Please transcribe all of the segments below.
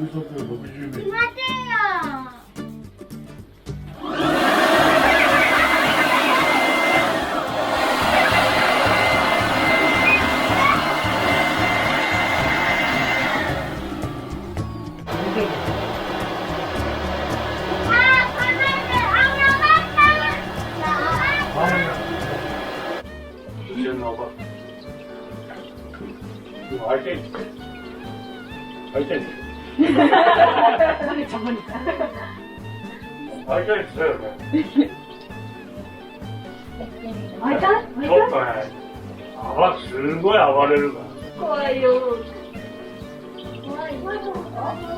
速60メートル。待てよ。開いてんの？開いてんの？開いたりしたよね。開いた？ちょっとね、すごい暴れるから。怖いよ。怖い。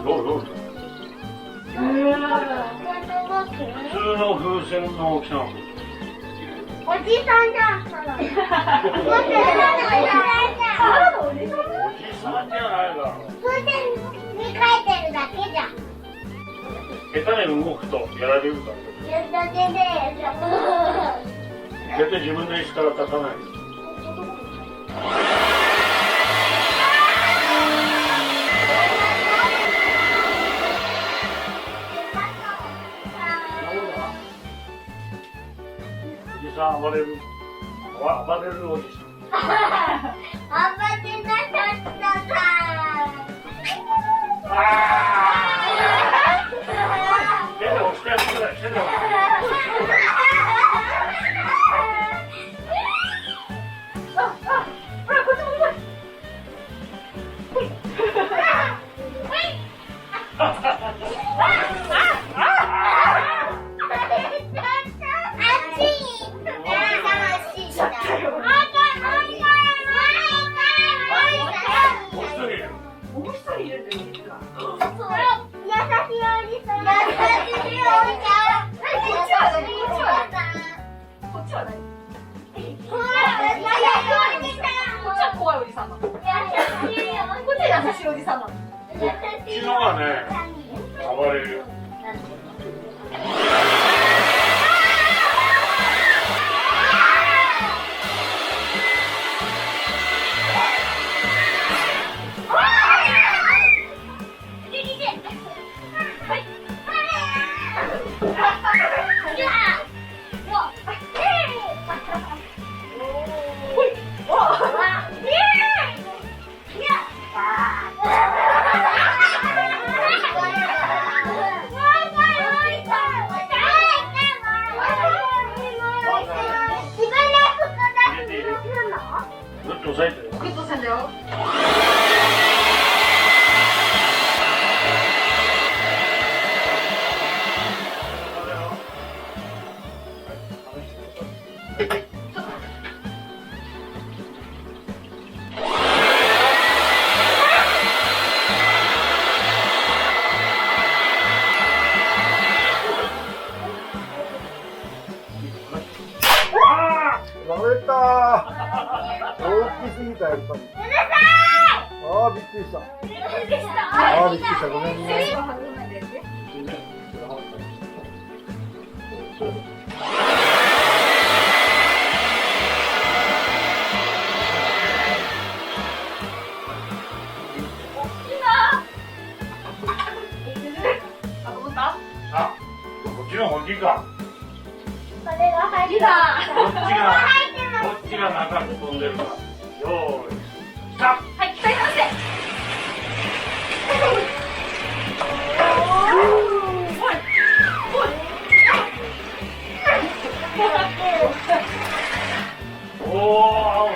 どう？普通の風船の大きさ。おじさんじゃん。おじさんじゃないだろ。風船に書いてるだけじゃん。下手に動くとやられるから。絶対自分の椅子から立たない。おじさん暴れる。暴れるおじさん。手で押してやってください。手で押して。こっちのがね、暴れるよ。ぐっと押さえてる。グッとさんだよ。割れたー。大きすぎたやっぱり。ああびっくりした。ああびっくりした。ごめんね。あ、こっちの方が大きいか。これが入りだ。こっちが中に飛んでるから。よーい、スタート。はい、使いません。おー、青